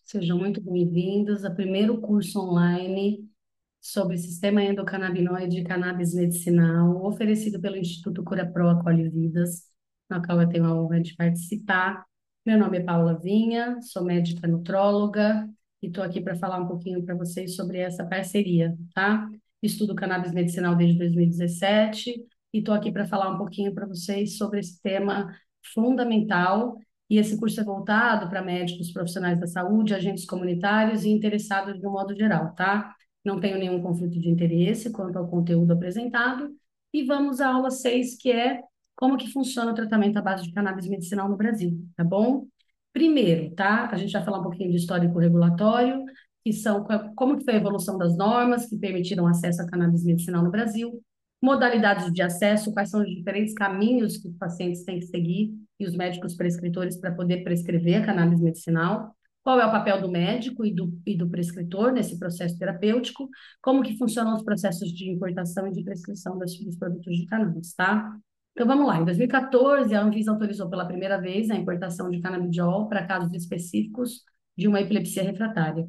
Sejam muito bem-vindos ao primeiro curso online sobre sistema endocannabinoide e cannabis medicinal, oferecido pelo Instituto CuraPro Acolhe Vidas, na qual eu tenho a honra de participar. Meu nome é Paula Vinha, sou médica nutróloga e estou aqui para falar um pouquinho para vocês sobre essa parceria, tá? Estudo cannabis medicinal desde 2017 e estou aqui para falar um pouquinho para vocês sobre esse tema fundamental. E esse curso é voltado para médicos, profissionais da saúde, agentes comunitários e interessados de um modo geral, tá? Não tenho nenhum conflito de interesse quanto ao conteúdo apresentado. E vamos à aula 6, que é como que funciona o tratamento à base de cannabis medicinal no Brasil, tá bom? Primeiro, tá? A gente vai falar um pouquinho de histórico regulatório, que são como que foi a evolução das normas que permitiram acesso a cannabis medicinal no Brasil, modalidades de acesso, quais são os diferentes caminhos que os pacientes têm que seguir e os médicos prescritores para poder prescrever a cannabis medicinal, qual é o papel do médico e do prescritor nesse processo terapêutico, como que funcionam os processos de importação e de prescrição dos produtos de cannabis, tá? Então vamos lá, em 2014 a Anvisa autorizou pela primeira vez a importação de canabidiol para casos específicos de uma epilepsia refratária.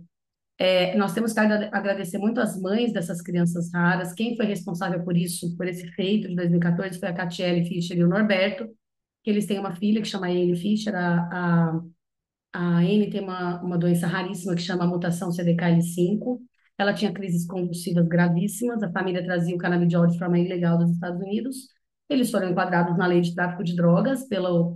Nós temos que agradecer muito às mães dessas crianças raras. Quem foi responsável por isso, por esse feito de 2014, foi a Catiele Fischer e o Norberto, que eles têm uma filha que chama Anne Fischer. A Anne tem uma doença raríssima que chama mutação CDKL5. Ela tinha crises convulsivas gravíssimas. A família trazia o canabidiol de forma ilegal dos Estados Unidos. Eles foram enquadrados na lei de tráfico de drogas pelo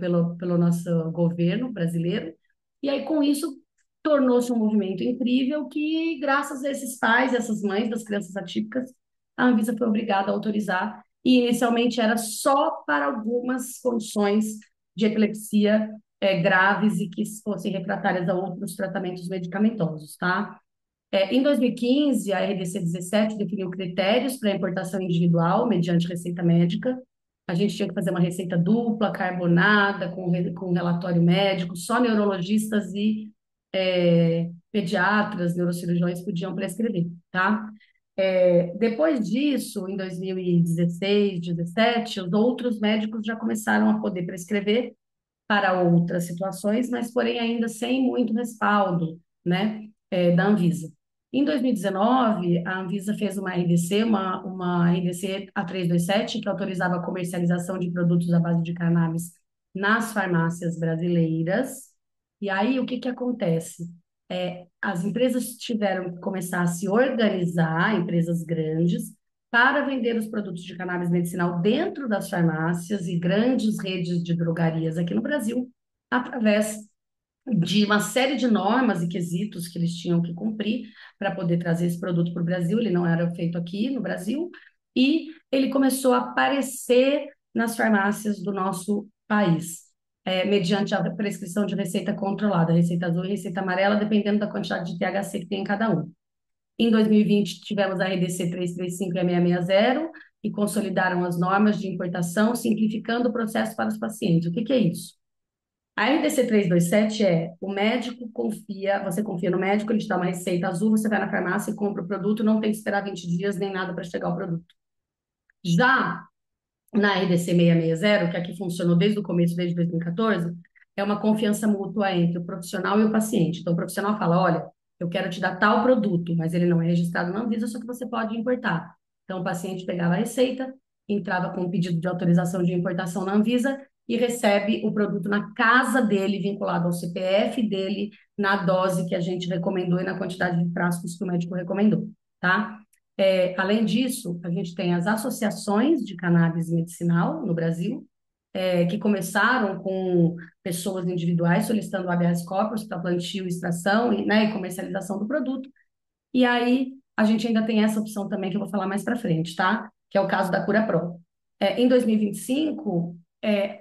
nosso governo brasileiro. E aí, com isso, tornou-se um movimento incrível que, graças a esses pais, essas mães das crianças atípicas, a Anvisa foi obrigada a autorizar. E inicialmente era só para algumas condições de epilepsia graves e que fossem refratárias a outros tratamentos medicamentosos, tá? Em 2015, a RDC 17 definiu critérios para importação individual mediante receita médica. A gente tinha que fazer uma receita dupla, carbonada, com relatório médico, só neurologistas e pediatras, neurocirurgiões podiam prescrever, tá? Depois disso, em 2016, 2017, os outros médicos já começaram a poder prescrever para outras situações, mas porém ainda sem muito respaldo, né, da Anvisa. Em 2019, a Anvisa fez uma RDC, uma RDC A327, que autorizava a comercialização de produtos à base de cannabis nas farmácias brasileiras. E aí, o que que acontece? As empresas tiveram que começar a se organizar, empresas grandes, para vender os produtos de cannabis medicinal dentro das farmácias e grandes redes de drogarias aqui no Brasil, através de uma série de normas e quesitos que eles tinham que cumprir para poder trazer esse produto para o Brasil. Ele não era feito aqui no Brasil e ele começou a aparecer nas farmácias do nosso país, mediante a prescrição de receita controlada, receita azul e receita amarela, dependendo da quantidade de THC que tem em cada um. Em 2020, tivemos a RDC 335 e a 660, que consolidaram as normas de importação, simplificando o processo para os pacientes. O que que é isso? A RDC 327 o médico confia, você confia no médico, ele te dá uma receita azul, você vai na farmácia e compra o produto, não tem que esperar 20 dias nem nada para chegar o produto. Já na RDC 660, que aqui funcionou desde o começo, desde 2014, é uma confiança mútua entre o profissional e o paciente. Então, o profissional fala, olha, eu quero te dar tal produto, mas ele não é registrado na Anvisa, só que você pode importar. Então, o paciente pegava a receita, entrava com um pedido de autorização de importação na Anvisa e recebe o produto na casa dele, vinculado ao CPF dele, na dose que a gente recomendou e na quantidade de frascos que o médico recomendou, tá? Além disso, a gente tem as associações de cannabis medicinal no Brasil, que começaram com pessoas individuais solicitando habeas corpus para plantio, extração e comercialização do produto. E aí a gente ainda tem essa opção também que eu vou falar mais para frente, tá? Que é o caso da CuraPro. Em 2025,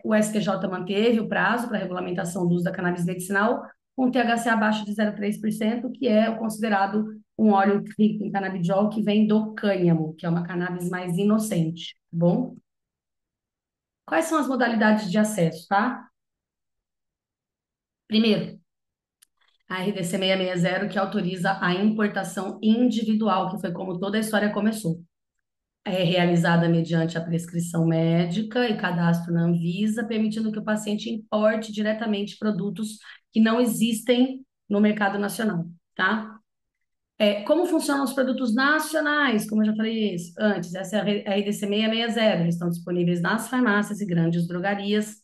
o STJ manteve o prazo para regulamentação do uso da cannabis medicinal com THC abaixo de 0,3%, que é o considerado um óleo rico em canabidiol que vem do cânhamo, que é uma cannabis mais inocente, tá bom? Quais são as modalidades de acesso, tá? Primeiro, a RDC 660, que autoriza a importação individual, que foi como toda a história começou. É realizada mediante a prescrição médica e cadastro na Anvisa, permitindo que o paciente importe diretamente produtos que não existem no mercado nacional, tá? Como funcionam os produtos nacionais? Como eu já falei antes, essa é a RDC 660, eles estão disponíveis nas farmácias e grandes drogarias.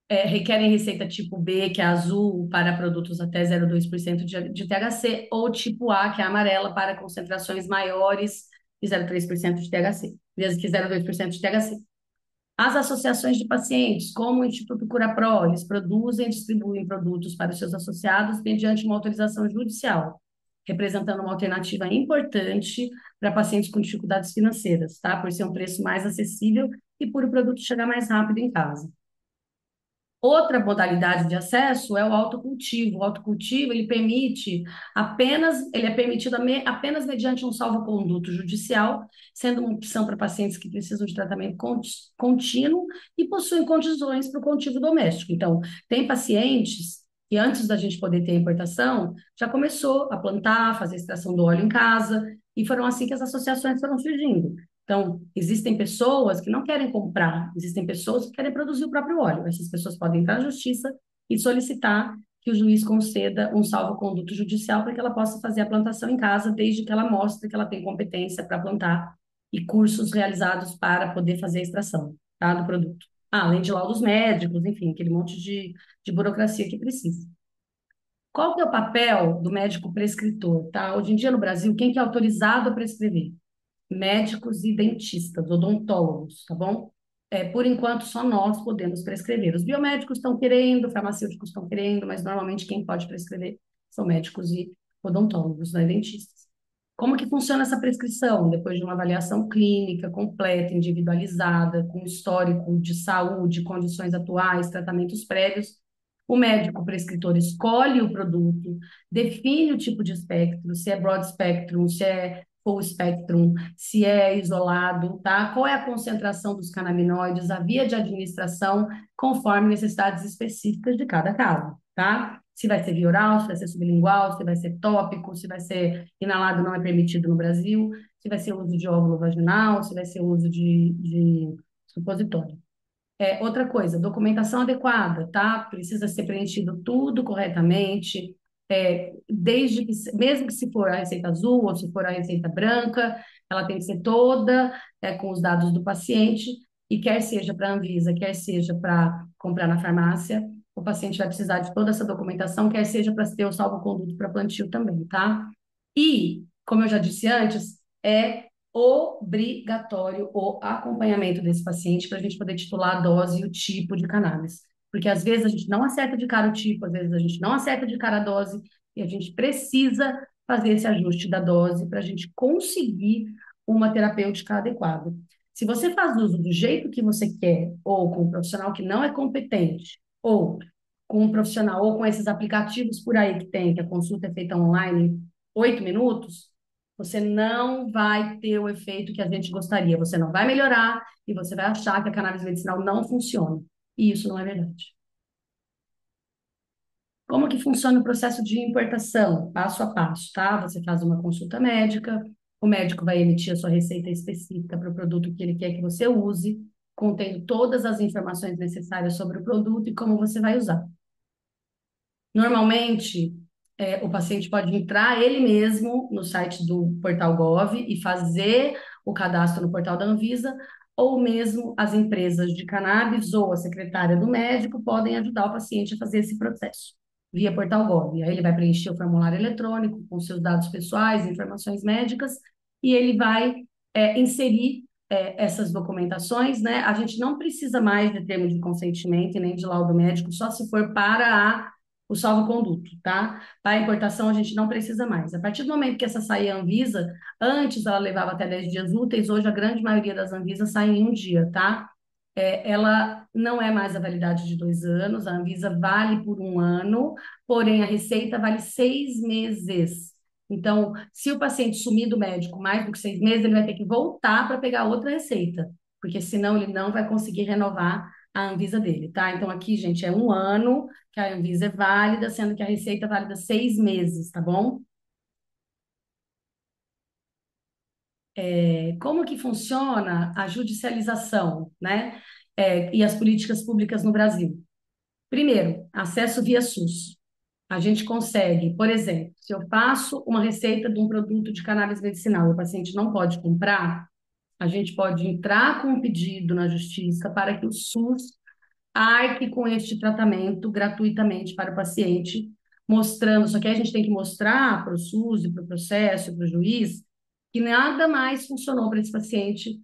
Requerem receita tipo B, que é azul, para produtos até 0,2% de THC, ou tipo A, que é amarela, para concentrações maiores de 0,3% de THC, mesmo que 0,2% de THC. As associações de pacientes, como o Instituto CuraPro, eles produzem e distribuem produtos para os seus associados mediante uma autorização judicial, representando uma alternativa importante para pacientes com dificuldades financeiras, tá? Por ser um preço mais acessível e por o produto chegar mais rápido em casa. Outra modalidade de acesso é o autocultivo. O autocultivo, ele é permitido apenas mediante um salvo-conduto judicial, sendo uma opção para pacientes que precisam de tratamento contínuo e possuem condições para o cultivo doméstico. Então, tem pacientes que antes da gente poder ter a importação, já começou a plantar, fazer extração do óleo em casa, e foram assim que as associações foram surgindo. Então, existem pessoas que não querem comprar, existem pessoas que querem produzir o próprio óleo. Essas pessoas podem entrar na justiça e solicitar que o juiz conceda um salvo-conduto judicial para que ela possa fazer a plantação em casa, desde que ela mostre que ela tem competência para plantar e cursos realizados para poder fazer a extração, tá, do produto. Além de laudos médicos, enfim, aquele monte de burocracia que precisa. Qual que é o papel do médico prescritor, tá? Hoje em dia no Brasil, quem que é autorizado a prescrever? Médicos e dentistas, odontólogos, tá bom? Por enquanto, só nós podemos prescrever. Os biomédicos estão querendo, farmacêuticos estão querendo, mas normalmente quem pode prescrever são médicos e odontólogos, não é dentistas. Como que funciona essa prescrição? Depois de uma avaliação clínica completa, individualizada, com histórico de saúde, condições atuais, tratamentos prévios, o médico prescritor escolhe o produto, define o tipo de espectro, se é broad spectrum, se é full spectrum, se é isolado, tá? Qual é a concentração dos canabinoides, a via de administração, conforme necessidades específicas de cada caso, tá? Se vai ser via oral, se vai ser sublingual, se vai ser tópico, se vai ser inalado, não é permitido no Brasil, se vai ser uso de óvulo vaginal, se vai ser uso de supositório. Outra coisa, documentação adequada, tá? Precisa ser preenchido tudo corretamente, desde que, mesmo que se for a receita azul ou se for a receita branca, ela tem que ser toda, com os dados do paciente, e quer seja para a Anvisa, quer seja para comprar na farmácia, o paciente vai precisar de toda essa documentação, quer seja para ter o salvo-conduto para plantio também, tá? E, como eu já disse antes, é obrigatório o acompanhamento desse paciente para a gente poder titular a dose e o tipo de cannabis. Porque às vezes a gente não acerta de cara o tipo, às vezes a gente não acerta de cara a dose, e a gente precisa fazer esse ajuste da dose para a gente conseguir uma terapêutica adequada. Se você faz uso do jeito que você quer, ou com um profissional que não é competente, ou com um profissional, ou com esses aplicativos por aí que tem, que a consulta é feita online em 8 minutos, você não vai ter o efeito que a gente gostaria. Você não vai melhorar e você vai achar que a cannabis medicinal não funciona. E isso não é verdade. Como que funciona o processo de importação? Passo a passo, tá? Você faz uma consulta médica, o médico vai emitir a sua receita específica para o produto que ele quer que você use, contendo todas as informações necessárias sobre o produto e como você vai usar. Normalmente, o paciente pode entrar ele mesmo no site do Portal Gov e fazer o cadastro no portal da Anvisa, ou mesmo as empresas de cannabis ou a secretária do médico podem ajudar o paciente a fazer esse processo via Portal Gov. Aí ele vai preencher o formulário eletrônico com seus dados pessoais, informações médicas, e ele vai inserir essas documentações, né? A gente não precisa mais de termo de consentimento e nem de laudo médico, só se for para o salvo-conduto, tá? Para a importação, a gente não precisa mais. A partir do momento que essa sair a Anvisa, antes ela levava até 10 dias úteis, hoje a grande maioria das Anvisas sai em um dia, tá? Ela não é mais a validade de 2 anos, a Anvisa vale por um ano, porém a receita vale 6 meses. Então, se o paciente sumir do médico mais do que 6 meses, ele vai ter que voltar para pegar outra receita, porque senão ele não vai conseguir renovar a Anvisa dele, tá? Então, aqui, gente, é um ano que a Anvisa é válida, sendo que a receita é válida 6 meses, tá bom? Como que funciona a judicialização, né? E as políticas públicas no Brasil? Primeiro, acesso via SUS. A gente consegue, por exemplo, se eu faço uma receita de um produto de cannabis medicinal e o paciente não pode comprar, a gente pode entrar com um pedido na justiça para que o SUS arque com este tratamento gratuitamente para o paciente, mostrando, só que aí a gente tem que mostrar para o SUS e para o processo, para o juiz, que nada mais funcionou para esse paciente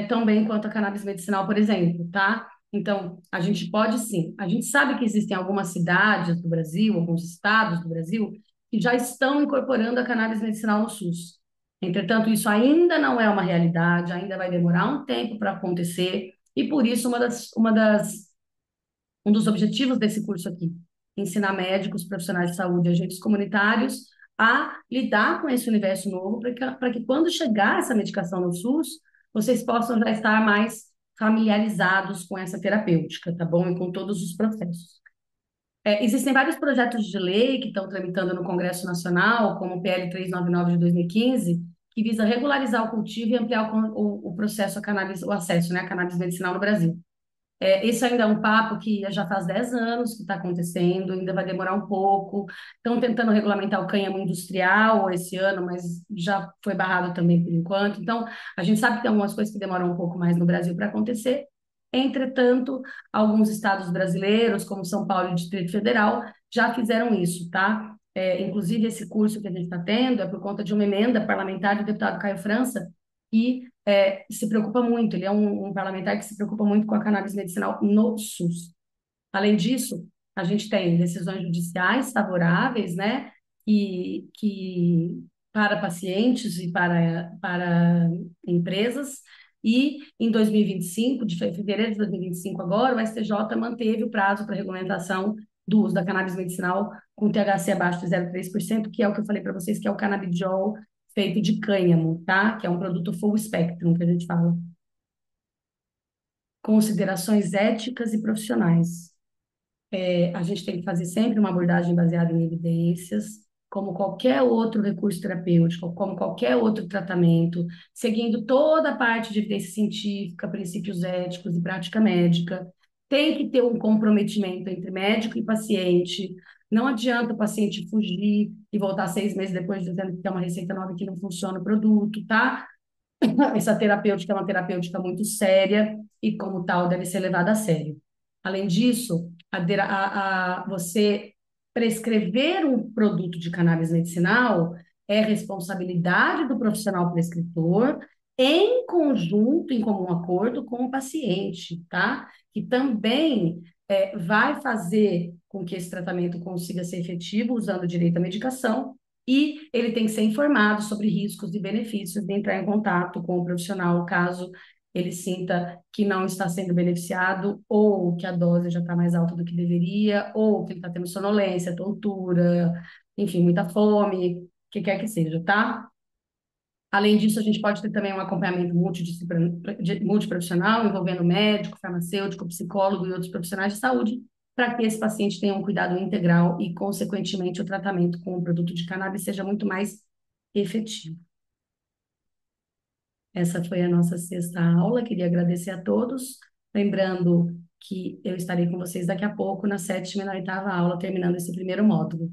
tão bem quanto a cannabis medicinal, por exemplo, tá? Então, a gente pode sim. A gente sabe que existem algumas cidades do Brasil, alguns estados do Brasil, que já estão incorporando a cannabis medicinal no SUS. Entretanto, isso ainda não é uma realidade, ainda vai demorar um tempo para acontecer, e por isso um dos objetivos desse curso aqui, ensinar médicos, profissionais de saúde, agentes comunitários a lidar com esse universo novo, para que quando chegar essa medicação no SUS, vocês possam já estar mais familiarizados com essa terapêutica, tá bom? E com todos os processos. Existem vários projetos de lei que estão tramitando no Congresso Nacional, como o PL 399 de 2015, que visa regularizar o cultivo e ampliar o processo a cannabis, o acesso, né, à cannabis medicinal no Brasil. Esse ainda é um papo que já faz 10 anos que está acontecendo, ainda vai demorar um pouco. Estão tentando regulamentar o cânhamo industrial esse ano, mas já foi barrado também por enquanto. Então, a gente sabe que tem algumas coisas que demoram um pouco mais no Brasil para acontecer. Entretanto, alguns estados brasileiros, como São Paulo e Distrito Federal, já fizeram isso, tá? Inclusive, esse curso que a gente está tendo é por conta de uma emenda parlamentar do deputado Caio França, que se preocupa muito, ele é um parlamentar que se preocupa muito com a cannabis medicinal no SUS. Além disso, a gente tem decisões judiciais favoráveis, né, que para pacientes e para empresas, e em 2025, de fevereiro de 2025 agora, o STJ manteve o prazo para regulamentação do uso da cannabis medicinal com THC abaixo de 0,3%, que é o que eu falei para vocês, que é o canabidiol feito de cânhamo, tá? Que é um produto full spectrum, que a gente fala. Considerações éticas e profissionais. A gente tem que fazer sempre uma abordagem baseada em evidências, como qualquer outro recurso terapêutico, como qualquer outro tratamento, seguindo toda a parte de evidência científica, princípios éticos e prática médica. Tem que ter um comprometimento entre médico e paciente. Não adianta o paciente fugir e voltar 6 meses depois dizendo que tem uma receita nova que não funciona o produto, tá? Essa terapêutica é uma terapêutica muito séria e, como tal, deve ser levada a sério. Além disso, você prescrever um produto de cannabis medicinal é responsabilidade do profissional prescritor em conjunto, em comum acordo com o paciente, tá? Que também vai fazer com que esse tratamento consiga ser efetivo usando direito à medicação, e ele tem que ser informado sobre riscos e benefícios de entrar em contato com o profissional, caso ele sinta que não está sendo beneficiado, ou que a dose já está mais alta do que deveria, ou que ele está tendo sonolência, tontura, enfim, muita fome, o que quer que seja, tá? Além disso, a gente pode ter também um acompanhamento multiprofissional, envolvendo médico, farmacêutico, psicólogo e outros profissionais de saúde, para que esse paciente tenha um cuidado integral e, consequentemente, o tratamento com o produto de cannabis seja muito mais efetivo. Essa foi a nossa sexta aula. Queria agradecer a todos. Lembrando que eu estarei com vocês daqui a pouco, na sétima e na oitava aula, terminando esse primeiro módulo.